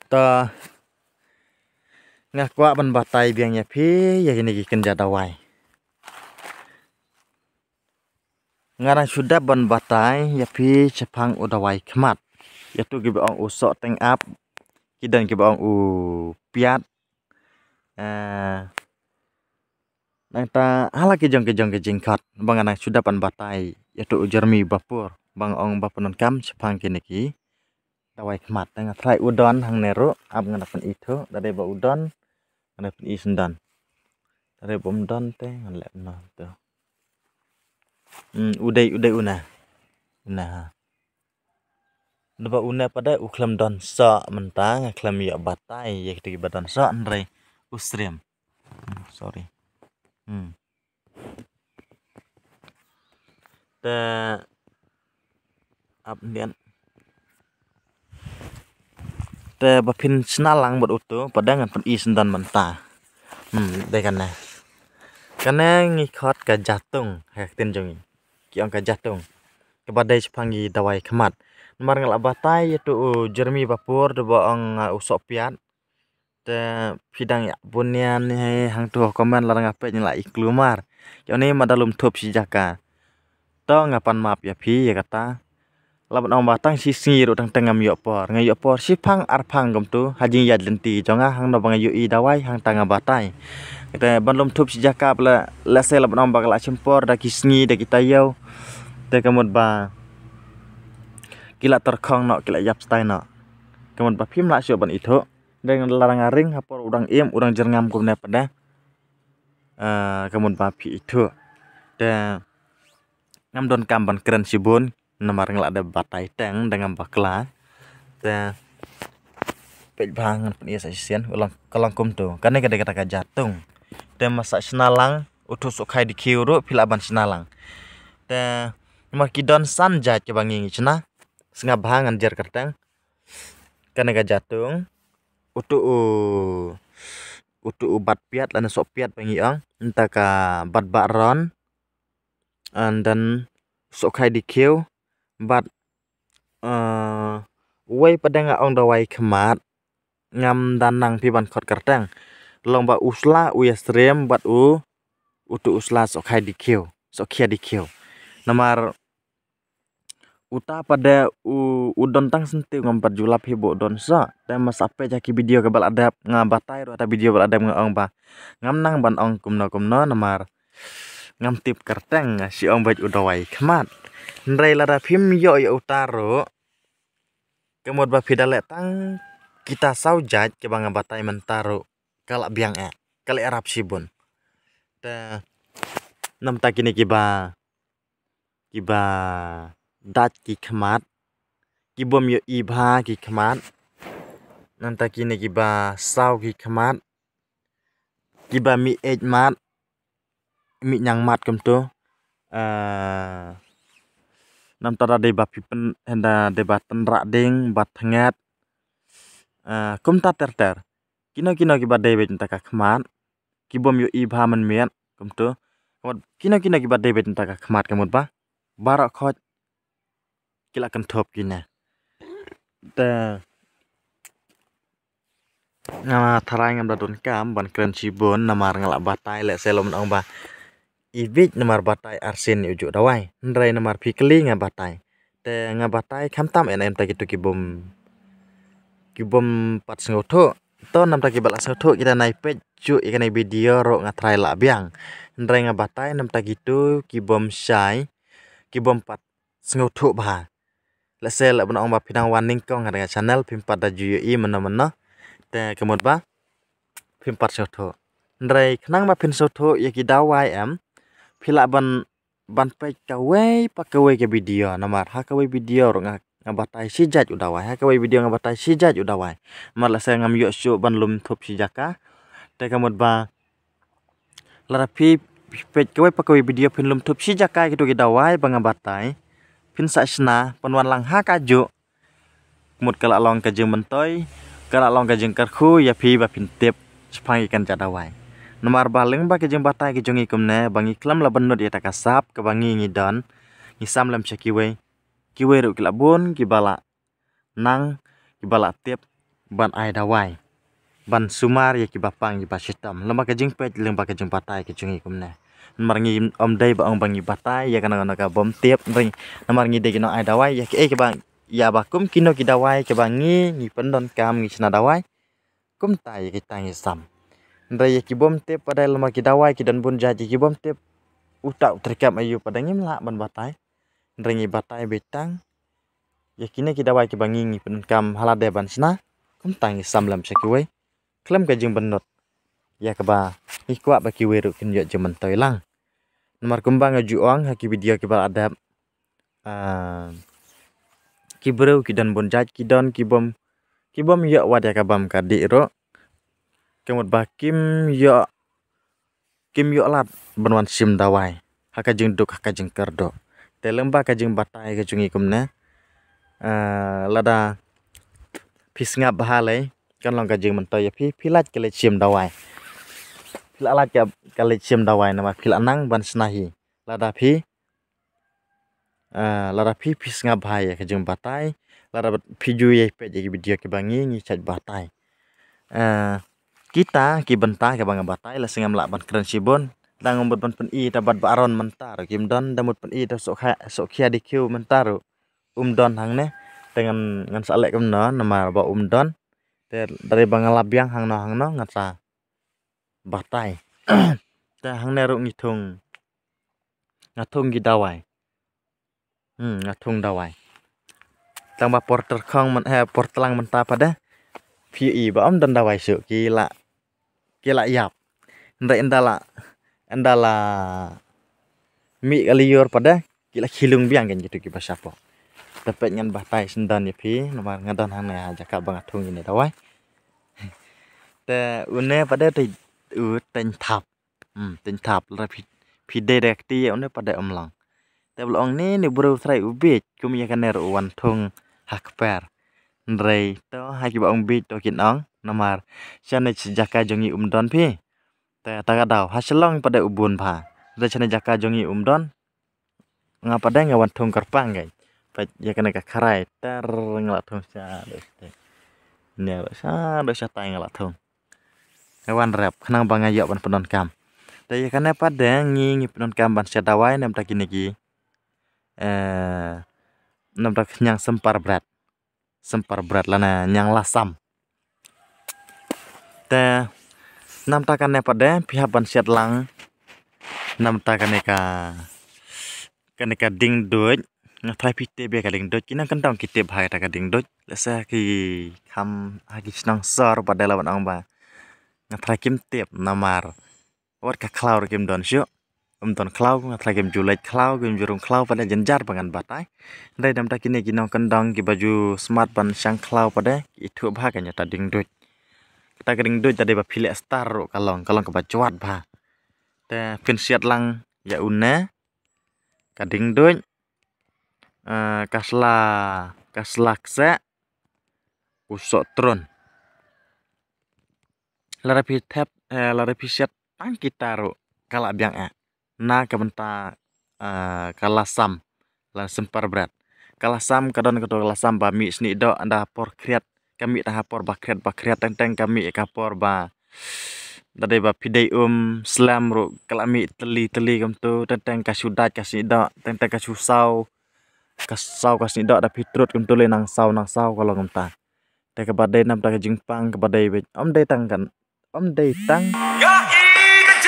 ta ngakwa ban batai biang ya phi ya kini giken jadawai ngarang sudah ban batai ya phi cepang udawai kemat ya tu gi bang usok teng up kidan gi bang u piat nang ta hala kejong kejingkat bang anang sudah ban batai ya tu jermi bapur bang ong bapunan kam cepang kini ki dawai kemat tengah try udon hang nero ab nganapan itu dari ba udon nganapan isendan dari bom don teh ngalep no tuh udai una Neba una pada uklam don sa mentang aklam ya batai ya kita badan sa nrai usrem sorry te ab nian te bapin senalang buat utuh pada ngan pen isendan mentah deh karena ngikot ke jatung hak tin jongi kiong ke jatung kebadai sepangi dawai kemat nomor ngalak batai itu jermi bapur de boong usok piat te pidang ya bunian hang tuh komen larang apa nyela iklumar ini madalum tup si jaka to ngapan map ya pi ya kata laban ong batang si singiru tang tengam yopor ngayopor si pang arpang gom tu hajing yad lenti jonga hang no bang yu dawai hang tanga batai kita banlum tup si jaka pula lase laban ong bakal cempor da kisngi da kita yau te kamut ba kila terkong no kila yap stai no kamut ba phim la sio ban itu dengan larang aring hapor udang udang jerngam kumne pada kamut ba phi itu te ngam don kam ban keren sibun nomor ngelak ada batai teng dengan bakla te pej bangan pun iya sasian ulang kelangkum tu karena kata jatung te masak senalang utus ukai di kiuru pilaban senalang te nomor kidon sanjat ke bangi cina sengah bangan jar kerteng karena jatung utu ubat piat lana sok piat bangi ang entah ka bat baron dan sok kai di kiu bat wei pada ong dawai kemat ngam danang piban kot kerteng long ba usla uyasrem bat utu usla sok kai di kiu sok kia di kiu nomor uta pada udon tang sentiu ngambat julap hibo don sa te mas ape jaki video ke bal adap ngabatai ro ada video bal adap ngong ba ngam nang ban ong kumno nomor ngam tip kerteng si ong baj udawai kemat nrai lara phim yo utaro kemod ba pidale tang kita saujat ke bang batai mentaro kalak biang kali arab sibun te nam ta kini kiba dat ki kemat kibom yo ibha ki kemat nam ta kini kiba sau ki kemat kiba mi mat mi nyang mat kem tu nam tada de bapipen henda debatan rading bat hangat kum ta ter kino kiba de bet ka kemat kibom yo ibha man miat kum tu kino kiba de bet ka kemat kemut ba barak khot kila kan top kina te nama tharang ngam dadun kam ban keren sibun namar ngalak batai lek selom ong ba ibik namar batai arsin ujuk dawai ndrai namar pikeli ngabatai te ngabatai khamtam enem ta gitu kibom pat sengotho to nam ta kibal sengotho kita nai pej ju ikan video ro ngatrai la biang ndrai ngabatai nam ta gitu kibom syai kibom pat sengotho ba lesel ban ong ba pinang warning kong ada channel pim pada ju mana te kemot ba pim pat sengotho ndrai khnang ba pin sengotho ya ki dawai pila ban pe kawe ke video namar ha kawe video ro ngabatai sijat udawai ha kawe video ngabatai sijat udawai malah saya ngam yo syu ban lum thup sijaka te kamot ba lara pi pe kawe video pin lum thup sijaka gitu dawai bang ngabatai pin sa sna panwan lang ha kaju mut kala long ka jeng mentoy kala long ka jeng karkhu ya pi ba pin tip sepang ikan jadawai nomor baling ba kejeng batai kejong ikumne bangi klam la benut ya takasap ke bangi ngidon ngisam lam kiwe ru kilabun kibala nang kibala tip ban ai dawai ban sumar ya ki bapang ki basitam lama ka jing pet leng ba ka jing batai ki chungi kumne mar ngi om dai ba ong bangi batai ya kana ka bom tiep ring namar ngi de ki no ai dawai ya ki ba ya ba kum kino ki dawai ke ba ngi pendon kam ngi sna dawai kum tai ki tai sam ndai ya ki bom tiep pada lama ki dawai ki dan bun jaji ki bom tiep utak terkap ayu pada ngi mla ban batai ndai batai betang ya kini ki dawai ki ba ngi pendon kam halade ban sna kum tai sam lam sekiwe klem ka jing benot ya ka ba ikwa ba ki weru kin yo jemen toilang nomor kumbang aju ong ha ki video ki ba adap ki bro ki dan bon jaj ki don ki bom yo wad ya ka bam ka di ro kemut ba kim yo lat banwan sim dawai ha ka jing duk ha ka jing kerdo te lemba ka jing batai ka jungi kumne lada pisngap bahale kan long ka jing mentoy ya pilat ke le sim dawai pilat ka le sim dawai nama pil anang ban snahi lada pisngap bahaya ka jing batai lada piju ye pe je video ke bangi ngi chat batai kita ki benta ke bang batai la singam la ban keren sibon dang umbut ban pen i dapat baron mentar kim don damut pen i da sok khia di kyu mentar don hang ne dengan ngan salek kem no nama ba don dari bangalabiang hang no ngata batai ta hang ne ro ngitung ngatung gi dawai ngatung dawai tang ba porter khong man portlang menta pada pi ba dan dawai su kila yap ndai endala mi kaliyor pada kila khilung biang kan gitu ki basapo dapat ngan batai sendan ya pi nomor ngadan hang ne jaka bang atung ini dawai te une pada te ten thap la pi direkti une pada omlang te blong ni bro trai ubit kum ya kaner wan thung hakper ndrei to ha ki bang bit to kin ong nomor chane jaka jongi don pi te taga daw haselong pada ubun pha re chane jaka jongi don ngapa da ngawan thung karpang gai pa ya kana ka kharai tar ngala thung sa ne sa do sa tai ngala thung kawan rap khnang bang ayo ban penon kam te ya kana pada ngi penon kam ban sa dawai nam ta kini ki nam ta nyang sempar berat lana nyang lasam te nam ta kan pada pihak ban siat lang nam ta kan ka ding doj ngatrai pite be ka ding doj kina kan tang kite bhai ta ka ding doj lesa ki kham agi snang sor pada lawan ang ba ngatrai kim tep namar wat ka klaur kim don syo don klau ngatrai kim julai klau kim jurung klau pada jenjar bangan batai dai dam ta kini kinong kendang ki baju smart ban sang klau pada itu bha ka nyata ding doj kita kering doj tadi ba phile star ro kalong ka bacuat bha te pin siat lang ya une kading doj kaslakse usok tron lara pi siat tang kita ro kala biang na ka benta kalasam lan sempar berat kalasam kadon kalasam ba mi sni do anda por kriat kami dah por bakriat teng kami kapor ba dade ba pidai slam ro kalami teli kam tu teng kasudat kasih do teng kasau kasih do da pitrut kam tu le nang sau kalau kam ta te ka badai nam ta jingpang ka badai om dai tang